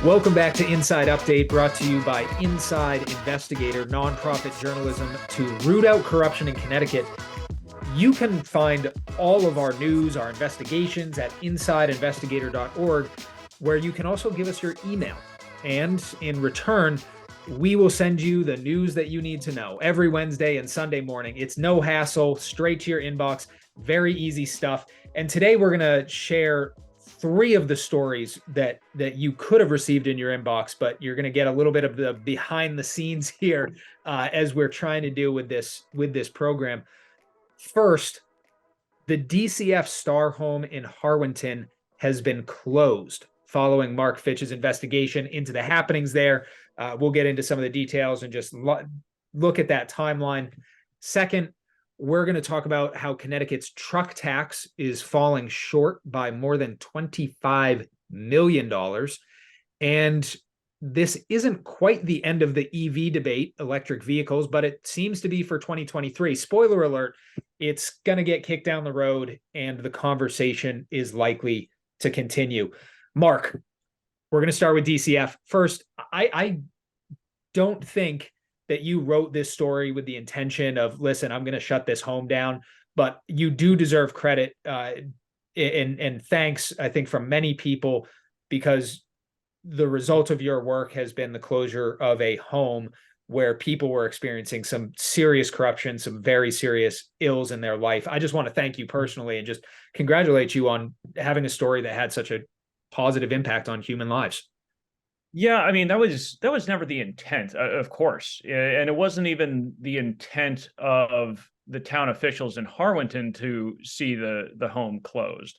Welcome back to Inside Update, brought to you by Inside Investigator, nonprofit journalism to root out corruption in Connecticut. You can find all of our news, our investigations at insideinvestigator.org, where you can also give us your email. And in return, we will send you the news that you need to know every Wednesday and Sunday morning. It's no hassle, straight to your inbox, very easy stuff. And today we're going to share three of the stories that you could have received in your inbox, but you're going to get a little bit of the behind the scenes here as we're trying to do with this program. First, the DCF Star home in Harwinton has been closed following Mark Fitch's investigation into the happenings there. We'll get into some of the details and just look at that timeline. Second, we're going to talk about how Connecticut's truck tax is falling short by more than $25 million. And this isn't quite the end of the EV debate, electric vehicles, but it seems to be for 2023. Spoiler alert, it's going to get kicked down the road and the conversation is likely to continue. Mark, we're going to start with DCF. First, I don't think that you wrote this story with the intention of, listen, I'm going to shut this home down, but you do deserve credit and thanks, I think, from many people, because the result of your work has been the closure of a home where people were experiencing some serious corruption, some very serious ills in their life. I just want to thank you personally and just congratulate you on having a story that had such a positive impact on human lives. Yeah, I mean, that was never the intent, of course. And it wasn't even the intent of the town officials in Harwinton to see the home closed.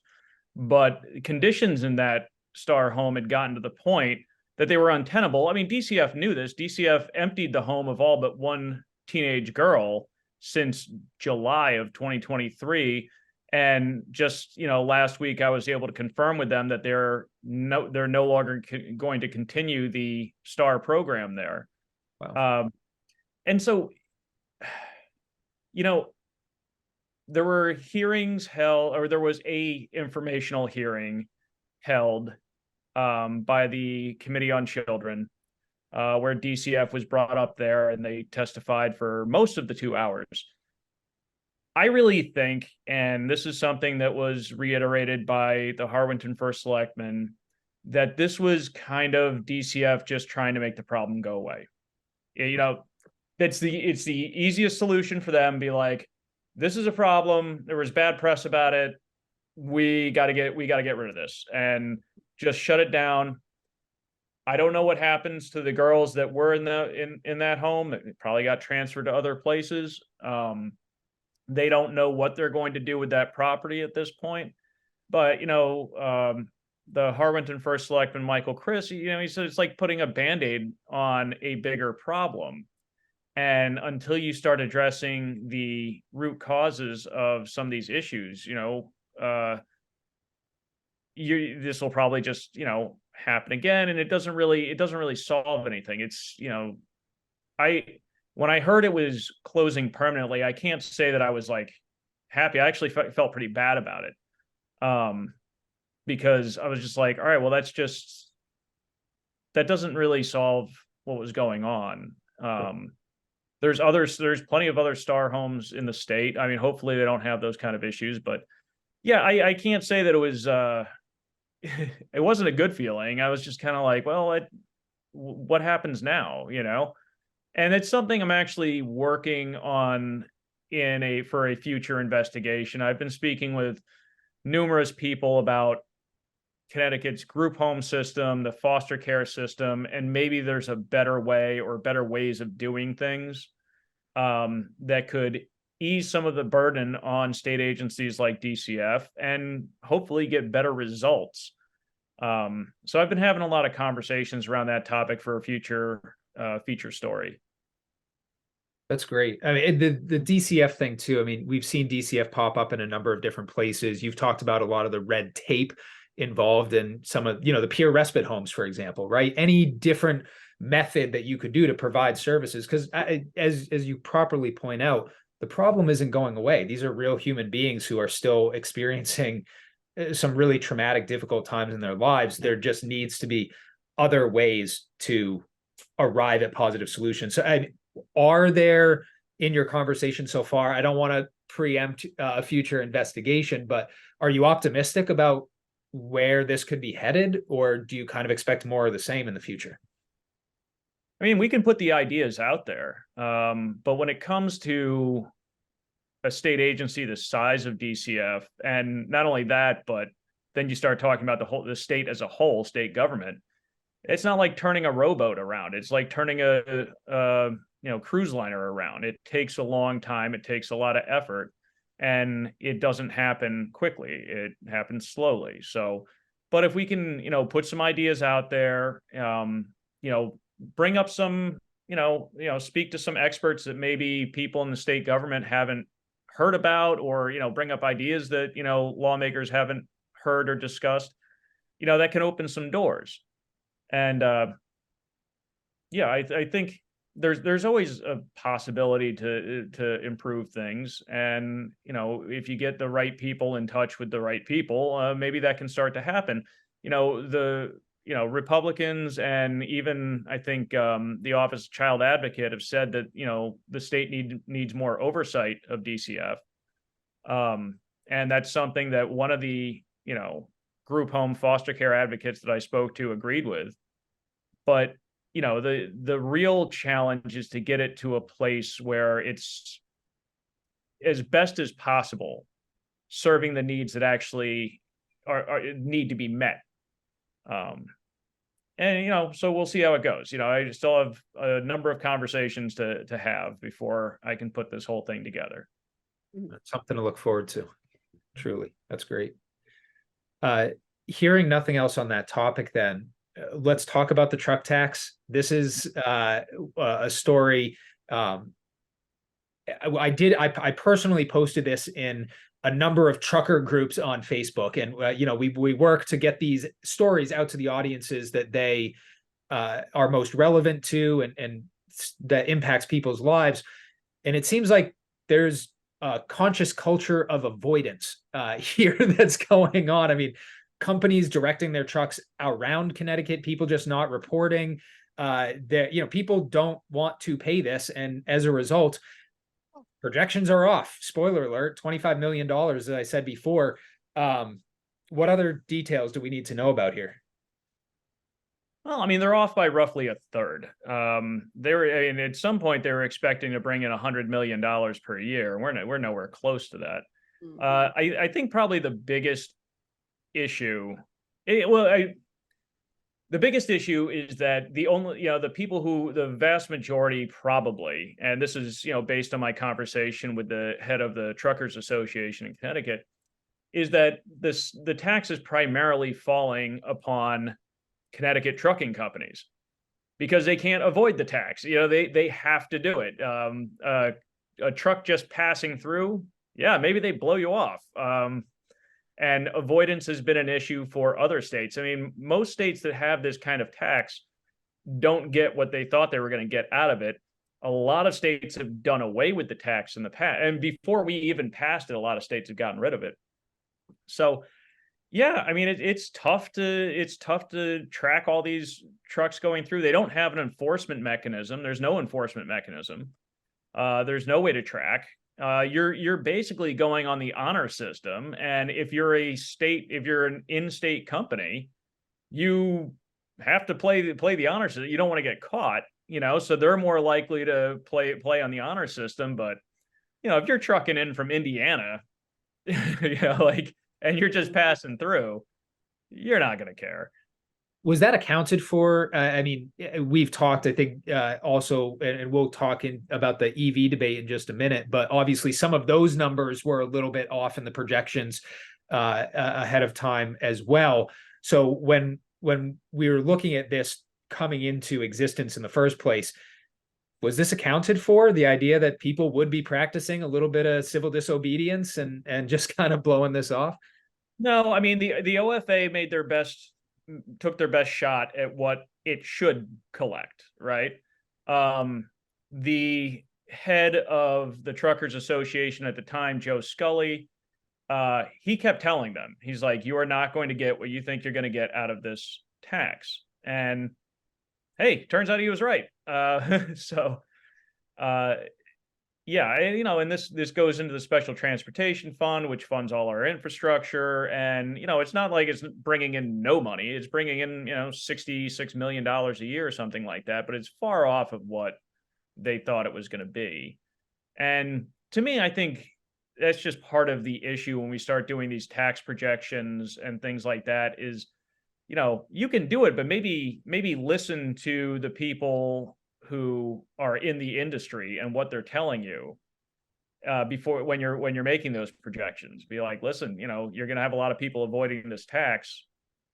But conditions in that Star home had gotten to the point that they were untenable. I mean, DCF knew this. DCF emptied the home of all but one teenage girl since July of 2023. And just, last week I was able to confirm with them that they're no longer going to continue the STAR program there. Wow. And so, there were hearings held, or there was a informational hearing held by the Committee on Children, where DCF was brought up there and they testified for most of the 2 hours. I really think, and this is something that was reiterated by the Harwinton First Selectman, that this was kind of DCF just trying to make the problem go away. It's the easiest solution for them. Be like, this is a problem. There was bad press about it. We got to get rid of this and just shut it down. I don't know what happens to the girls that were in that home. They probably got transferred to other places. They don't know what they're going to do with that property at this point. But, the Harwinton First Selectman, Michael Chris, he said it's like putting a Band-Aid on a bigger problem. And until you start addressing the root causes of some of these issues, this will probably just, happen again. And it doesn't really solve anything. It's, when I heard it was closing permanently, I can't say that I was like happy. I actually felt pretty bad about it, because I was just like, all right, well, that doesn't really solve what was going on. There's plenty of other Star homes in the state. I mean, hopefully they don't have those kind of issues, but yeah, I can't say that it was, it wasn't a good feeling. I was just kind of like, well, what happens now, And it's something I'm actually working on for a future investigation. I've been speaking with numerous people about Connecticut's group home system, the foster care system, and maybe there's a better way or better ways of doing things that could ease some of the burden on state agencies like DCF and hopefully get better results. So I've been having a lot of conversations around that topic for a future story. That's great. I mean, the DCF thing too. I mean, we've seen DCF pop up in a number of different places. You've talked about a lot of the red tape involved in some of, the peer respite homes, for example, right? Any different method that you could do to provide services. Because as you properly point out, the problem isn't going away. These are real human beings who are still experiencing some really traumatic, difficult times in their lives. There just needs to be other ways to arrive at positive solutions. So, are there in your conversation so far? I don't want to preempt a future investigation, but are you optimistic about where this could be headed, or do you kind of expect more of the same in the future? I mean, we can put the ideas out there, but when it comes to a state agency the size of DCF, and not only that, but then you start talking about the state as a whole, state government. It's not like turning a rowboat around. It's like turning a cruise liner around. It takes a long time. It takes a lot of effort, and it doesn't happen quickly. It happens slowly. So, but if we can, put some ideas out there, bring up some, speak to some experts that maybe people in the state government haven't heard about, or bring up ideas that lawmakers haven't heard or discussed, that can open some doors. And I think there's always a possibility to improve things, and if you get the right people in touch with the right people, maybe that can start to happen. Republicans, and even I think the Office of Child Advocate have said that the state needs more oversight of DCF, and that's something that one of the group home foster care advocates that I spoke to agreed with. But the real challenge is to get it to a place where it's as best as possible serving the needs that actually are need to be met. So we'll see how it goes. I still have a number of conversations to have before I can put this whole thing together. That's something to look forward to. Truly, that's great. Hearing nothing else on that topic, then let's talk about the truck tax. This is a story. I personally posted this in a number of trucker groups on Facebook, and we work to get these stories out to the audiences that they are most relevant to, and that impacts people's lives. And it seems like there's a conscious culture of avoidance here that's going on. I mean, companies directing their trucks around Connecticut, people just not reporting. People don't want to pay this, and as a result, projections are off. Spoiler alert: $25 million, as I said before. What other details do we need to know about here? Well, I mean, they're off by roughly a third. And at some point they were expecting to bring in $100 million per year. We're nowhere close to that. I think probably the biggest issue, the biggest issue is that the people who, the vast majority probably, and this is, based on my conversation with the head of the Truckers Association in Connecticut, is that the tax is primarily falling upon Connecticut trucking companies because they can't avoid the tax. They have to do it. A truck just passing through, maybe they blow you off. And avoidance has been an issue for other states. I mean, most states that have this kind of tax don't get what they thought they were going to get out of it. A lot of states have done away with the tax in the past. And before we even passed it, a lot of states have gotten rid of it. So, I mean, it's tough to track all these trucks going through. They don't have an enforcement mechanism. There's no enforcement mechanism. There's no way to track. You're basically going on the honor system, and if you're an in-state company, you have to play the honor system. You don't want to get caught, so they're more likely to play on the honor system. But if you're trucking in from Indiana, and you're just passing through, you're not going to care. Was that accounted for? I mean, we've talked, I think, also, and we'll talk about the EV debate in just a minute, but obviously some of those numbers were a little bit off in the projections ahead of time as well. So when we were looking at this coming into existence in the first place, was this accounted for? The idea that people would be practicing a little bit of civil disobedience and just kind of blowing this off? No, I mean, the OFA took their best shot at what it should collect, right? The head of the Truckers Association at the time, Joe Scully, he kept telling them, he's like, you are not going to get what you think you're going to get out of this tax. And hey, turns out he was right. So yeah, and this goes into the special transportation fund, which funds all our infrastructure. And it's not like it's bringing in no money. It's bringing in $66 million a year or something like that. But it's far off of what they thought it was going to be. And to me, I think that's just part of the issue when we start doing these tax projections and things like that. Is you can do it, but maybe listen to the people who are in the industry and what they're telling you before when you're making those projections. Be like, listen, you're going to have a lot of people avoiding this tax.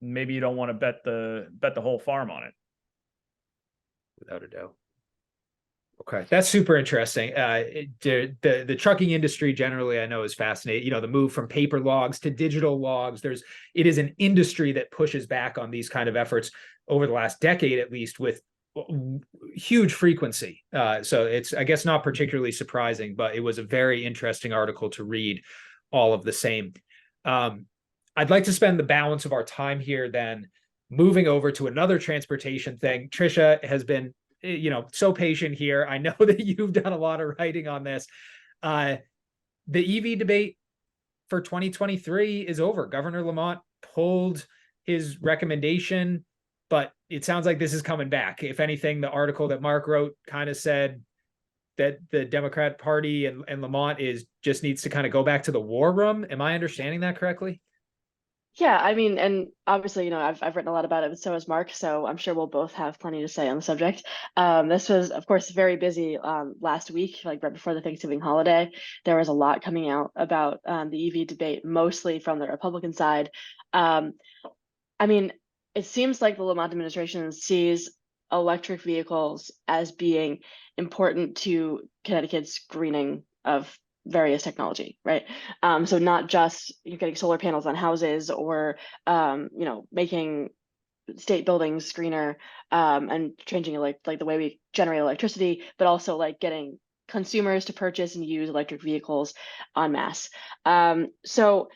Maybe you don't want to bet the whole farm on it. Without a doubt. Okay, that's super interesting. The trucking industry generally, I know, is fascinating. The move from paper logs to digital logs. It is an industry that pushes back on these kind of efforts over the last decade, at least, with huge frequency. So it's, I guess, not particularly surprising, but it was a very interesting article to read, all of the same. I'd like to spend the balance of our time here then moving over to another transportation thing. Trisha has been so patient here. I know that you've done a lot of writing on this. The EV debate for 2023 is over. Governor Lamont pulled his recommendation, but it sounds like this is coming back. If anything, the article that Mark wrote kind of said that the Democrat Party and Lamont just needs to kind of go back to the war room. Am I understanding that correctly? Yeah, I mean, and obviously, I've written a lot about it, but so has Mark, so I'm sure we'll both have plenty to say on the subject. This was, of course, very busy last week, like right before the Thanksgiving holiday. There was a lot coming out about the EV debate, mostly from the Republican side. I mean, it seems like the Lamont administration sees electric vehicles as being important to Connecticut's greening of various technology, right? So not just you're getting solar panels on houses or making state buildings greener and changing like the way we generate electricity, but also like getting consumers to purchase and use electric vehicles en masse. So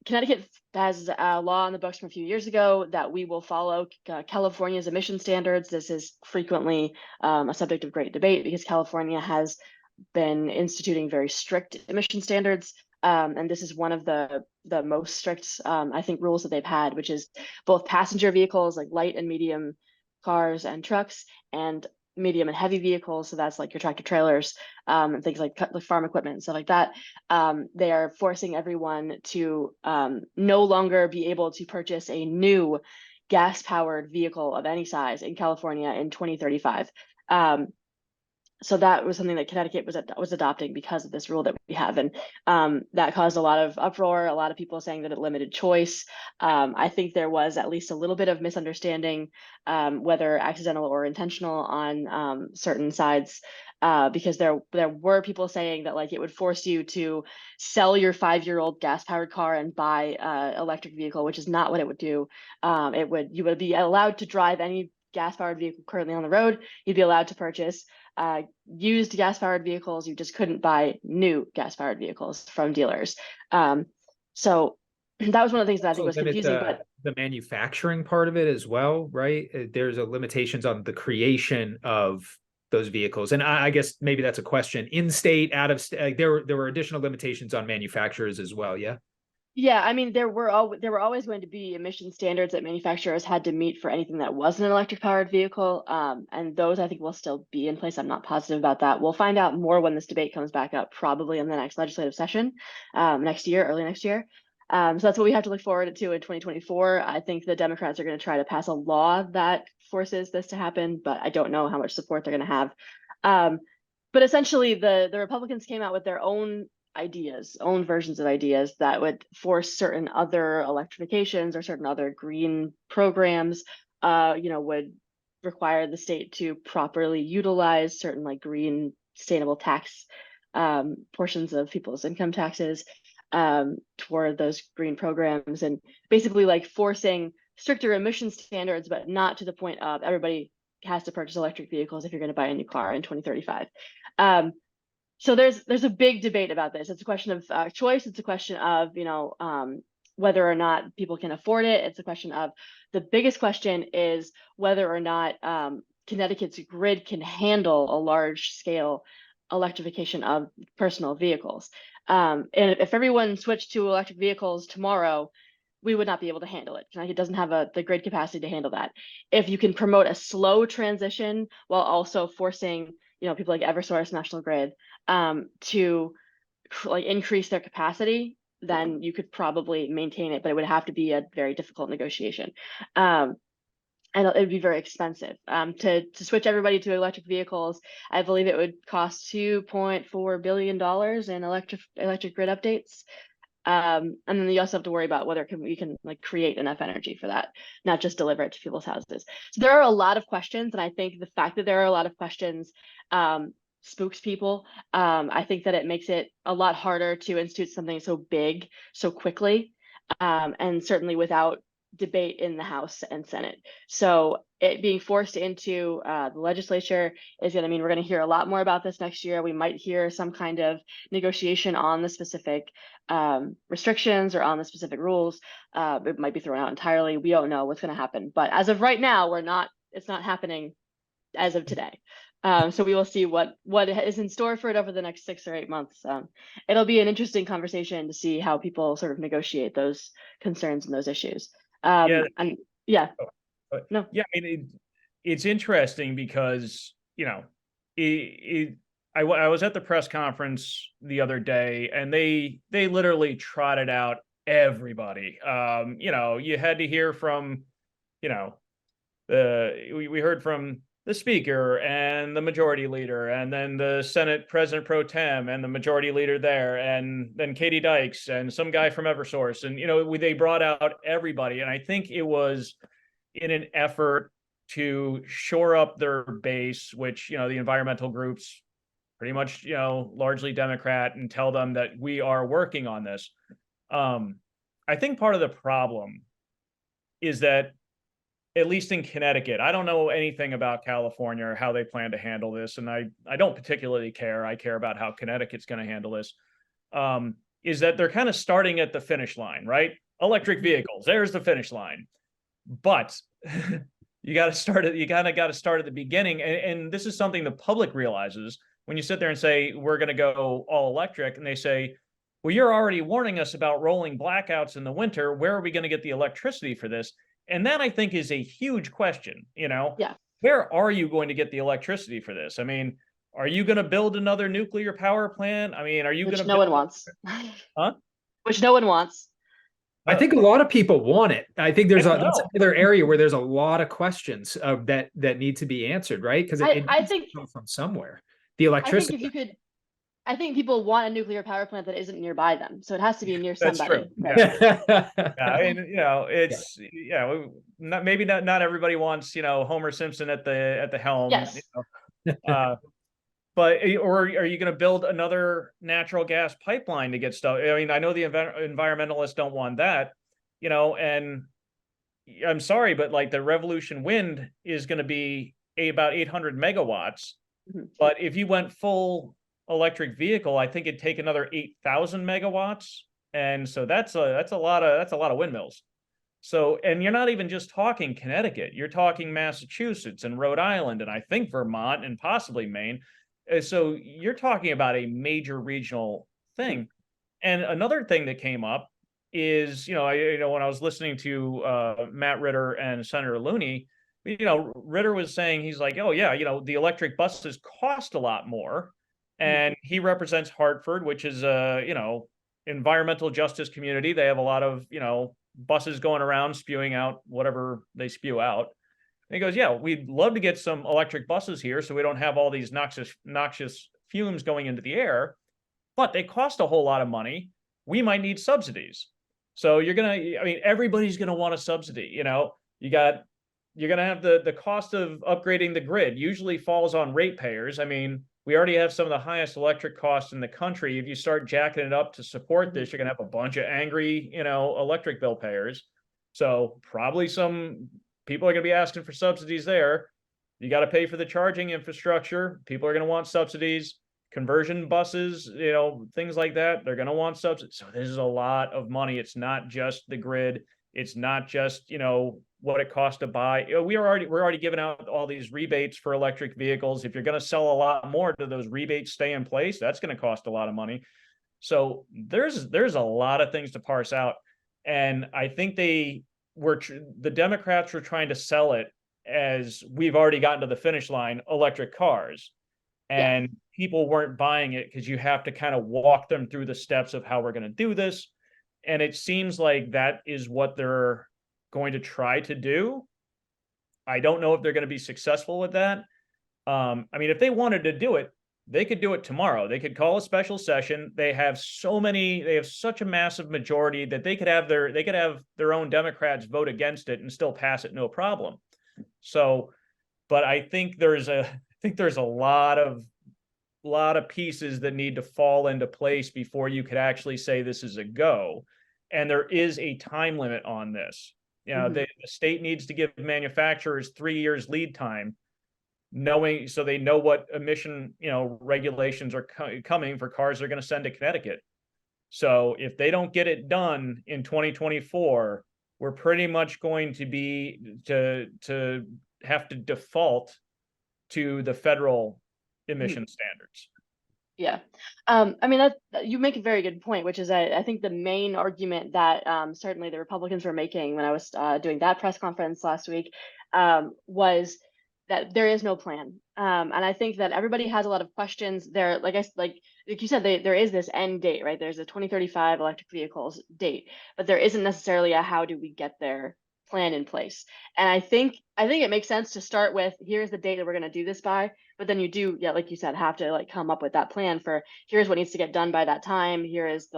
Connecticut has a law on the books from a few years ago that we will follow California's emission standards. This is frequently a subject of great debate because California has been instituting very strict emission standards. And this is one of the most strict, I think, rules that they've had, which is both passenger vehicles like light and medium cars and trucks, and medium and heavy vehicles. So that's like your tractor trailers and things like farm equipment and stuff like that. They are forcing everyone to no longer be able to purchase a new gas-powered vehicle of any size in California in 2035. So that was something that Connecticut was adopting because of this rule that we have, and that caused a lot of uproar. A lot of people saying that it limited choice. I think there was at least a little bit of misunderstanding, whether accidental or intentional, on certain sides, because there were people saying that like it would force you to sell your 5-year-old gas-powered car and buy an electric vehicle, which is not what it would do. You would be allowed to drive any gas-powered vehicle currently on the road. You'd be allowed to purchase used gas-powered vehicles. You just couldn't buy new gas-powered vehicles from dealers. So that was one of the things that I think was confusing. But the manufacturing part of it as well, right? There's a limitations on the creation of those vehicles, and I guess maybe that's a question: in state, out of state. There were additional limitations on manufacturers as well. Yeah. Yeah, I mean, there were always going to be emission standards that manufacturers had to meet for anything that wasn't an electric powered vehicle, and those I think will still be in place. I'm not positive about that. We'll find out more when this debate comes back up, probably in the next legislative session, early next year. So that's what we have to look forward to in 2024. I think the Democrats are going to try to pass a law that forces this to happen, but I don't know how much support they're going to have. But essentially, the Republicans came out with their own versions of ideas that would force certain other electrifications or certain other green programs, would require the state to properly utilize certain like green sustainable tax portions of people's income taxes toward those green programs, and basically like forcing stricter emission standards, but not to the point of everybody has to purchase electric vehicles if you're going to buy a new car in 2035. So there's a big debate about this. It's a question of choice. It's a question of whether or not people can afford it. It's a question of, the biggest question is whether or not Connecticut's grid can handle a large scale electrification of personal vehicles. And if everyone switched to electric vehicles tomorrow, we would not be able to handle it. Connecticut doesn't have the grid capacity to handle that. If you can promote a slow transition while also forcing, people like Eversource, National Grid, to like increase their capacity, then you could probably maintain it, but it would have to be a very difficult negotiation. And it would be very expensive. To switch everybody to electric vehicles, I believe it would cost $2.4 billion in electric grid updates. And then you also have to worry about whether we can like create enough energy for that, not just deliver it to people's houses. So there are a lot of questions, and I think the fact that there are a lot of questions spooks people. I think that it makes it a lot harder to institute something so big so quickly, and certainly without debate in the House and Senate. So it being forced into the legislature is going to mean we're going to hear a lot more about this next year. We might hear some kind of negotiation on the specific restrictions or on the specific rules. It might be thrown out entirely. We don't know what's going to happen. But as of right now, it's not happening as of today. So we will see what is in store for it over the next 6 or 8 months. It'll be an interesting conversation to see how people sort of negotiate those concerns and those issues. Yeah. And yeah, no. Yeah, I mean, it's interesting because, I was at the press conference the other day, and they literally trotted out everybody. You had to hear from, we heard from the speaker and the majority leader, and then the Senate President Pro Tem and the majority leader there, and then Katie Dykes and some guy from Eversource. And, they brought out everybody. And I think it was in an effort to shore up their base, which, the environmental groups pretty much, largely Democrat, and tell them that we are working on this. I think part of the problem is that, at least in Connecticut, I don't know anything about California or how they plan to handle this, and I don't particularly care. I care about how Connecticut's going to handle this. Is that they're kind of starting at the finish line, right? Electric vehicles, there's the finish line. But you got to start at the beginning. And this is something the public realizes when you sit there and say, we're going to go all electric. And they say, well, you're already warning us about rolling blackouts in the winter. Where are we going to get the electricity for this? And that, I think, is a huge question. Yeah. Where are you going to get the electricity for this? I mean, are you going to build another nuclear power plant? I mean, are you going to? Which no one wants. Huh? Which no one wants. I think a lot of people want it. I think that's another area where there's a lot of questions that need to be answered, right? Because it needs to come from somewhere. The electricity. I think people want a nuclear power plant that isn't nearby them, so it has to be near That's somebody. true. Yeah. I mean, it's maybe not everybody wants Homer Simpson at the helm. Yes. But or are you going to build another natural gas pipeline to get stuff? I mean, I know the environmentalists don't want that, and I'm sorry, but like the Revolution Wind is going to be about 800 megawatts. Mm-hmm. But if you went full electric vehicle, I think it'd take another 8,000 megawatts. And so that's a lot of windmills. So, and you're not even just talking Connecticut, you're talking Massachusetts and Rhode Island, and I think Vermont and possibly Maine. So you're talking about a major regional thing. And another thing that came up is, when I was listening to Matt Ritter and Senator Looney, Ritter was saying, he's like, oh yeah, the electric buses cost a lot more. And he represents Hartford, which is a, environmental justice community. They have a lot of, buses going around spewing out whatever they spew out. And he goes, yeah, we'd love to get some electric buses here so we don't have all these noxious fumes going into the air, but they cost a whole lot of money. We might need subsidies. So everybody's going to want a subsidy. You're going to have the cost of upgrading the grid usually falls on ratepayers. I mean, we already have some of the highest electric costs in the country. If you start jacking it up to support this, you're going to have a bunch of angry, electric bill payers. So probably some people are going to be asking for subsidies there. You got to pay for the charging infrastructure. People are going to want subsidies. conversion buses, things like that. They're going to want subsidies. So this is a lot of money. It's not just the grid. It's not just, what it costs to buy. We're already giving out all these rebates for electric vehicles. If you're going to sell a lot more, do those rebates stay in place? That's going to cost a lot of money. So there's a lot of things to parse out. And I think the Democrats were trying to sell it as we've already gotten to the finish line, electric cars. And people weren't buying it because you have to kind of walk them through the steps of how we're going to do this. And it seems like that is what they're going to try to do. I don't know if they're going to be successful with that. If they wanted to do it, they could do it tomorrow. They could call a special session. They have such a massive majority that they could have their own Democrats vote against it and still pass it, no problem. So, but I think there's a lot of pieces that need to fall into place before you could actually say this is a go. And there is a time limit on this. The state needs to give manufacturers 3 years lead time, so they know what emission, regulations are coming for cars they're going to send to Connecticut. So if they don't get it done in 2024, we're pretty much going to be to have to default to the federal emission standards. Yeah. You make a very good point, which is I think the main argument that certainly the Republicans were making when I was doing that press conference last week was that there is no plan. And I think that everybody has a lot of questions there. Like you said, there is this end date, right? There's a 2035 electric vehicles date, but there isn't necessarily a how do we get there plan in place. And I think it makes sense to start with, here's the date that we're going to do this by, but then you do, like you said, have to come up with that plan for here's what needs to get done by that time. Here is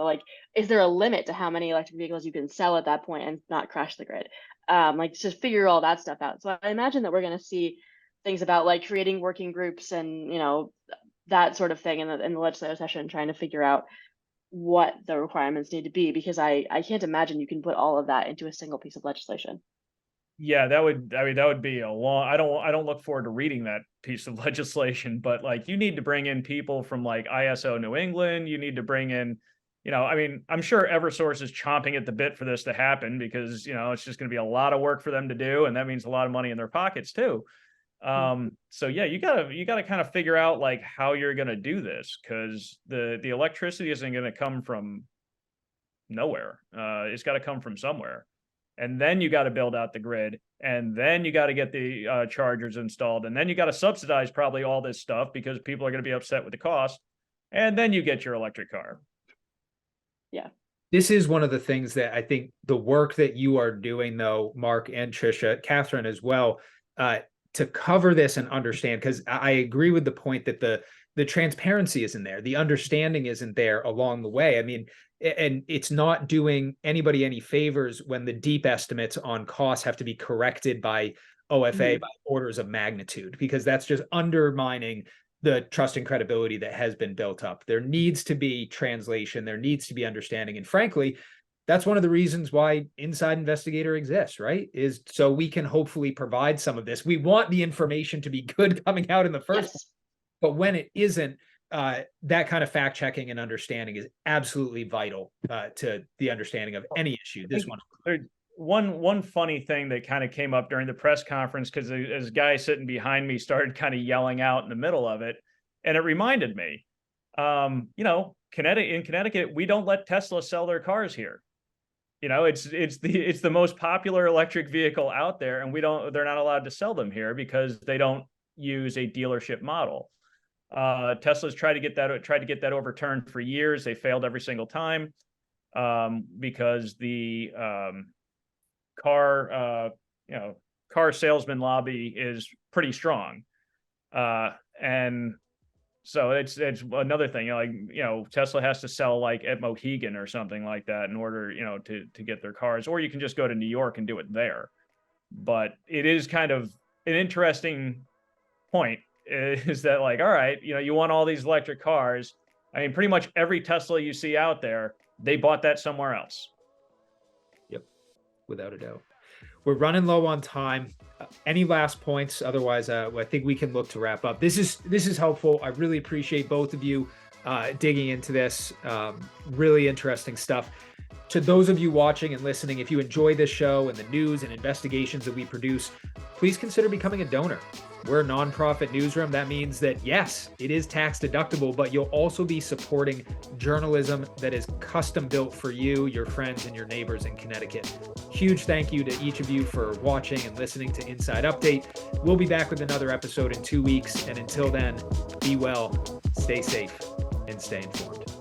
is there a limit to how many electric vehicles you can sell at that point and not crash the grid? Just figure all that stuff out. So I imagine that we're going to see things about creating working groups and that sort of thing in the legislative session, trying to figure out what the requirements need to be, because I can't imagine you can put all of that into a single piece of legislation. Yeah, that would be a long, I don't look forward to reading that piece of legislation, but you need to bring in people from ISO New England. You need to bring in, I'm sure Eversource is chomping at the bit for this to happen because, it's just going to be a lot of work for them to do. And that means a lot of money in their pockets too. So yeah, you gotta kind of figure out how you're going to do this, because the electricity isn't going to come from nowhere. It's got to come from somewhere. And then you got to build out the grid, and then you got to get the chargers installed, and then you got to subsidize probably all this stuff because people are going to be upset with the cost, and then you get your electric car. Yeah. This is one of the things that I think the work that you are doing, though, Mark and Tricia, Catherine as well, to cover this and understand, because I agree with the point that the transparency isn't there. The understanding isn't there along the way. And it's not doing anybody any favors when the deep estimates on costs have to be corrected by OFA by orders of magnitude, because that's just undermining the trust and credibility that has been built up. There needs to be translation. There needs to be understanding. And frankly, that's one of the reasons why Inside Investigator exists, right? Is so we can hopefully provide some of this. We want the information to be good coming out in the first place, but when it isn't, that kind of fact checking and understanding is absolutely vital to the understanding of any issue. This one funny thing that kind of came up during the press conference, because as a guy sitting behind me started kind of yelling out in the middle of it, and it reminded me, in Connecticut, we don't let Tesla sell their cars here. It's the most popular electric vehicle out there, and they're not allowed to sell them here because they don't use a dealership model. Tesla's tried to get that overturned for years. They failed every single time because the car salesman lobby is pretty strong, and so it's another thing. Tesla has to sell at Mohegan or something like that in order to get their cars, or you can just go to New York and do it there. But it is kind of an interesting point, is that all right, you want all these electric cars. Pretty much every Tesla you see out there, they bought that somewhere else. Yep. without a doubt. We're running low on time. Any last points? Otherwise, I think we can look to wrap up. This is helpful. I really appreciate both of you digging into this. Really interesting stuff. To those of you watching and listening, if you enjoy this show and the news and investigations that we produce, please consider becoming a donor. We're a nonprofit newsroom. That means that, yes, it is tax deductible, but you'll also be supporting journalism that is custom built for you, your friends, and your neighbors in Connecticut. Huge thank you to each of you for watching and listening to Inside Update. We'll be back with another episode in 2 weeks. And until then, be well, stay safe, and stay informed.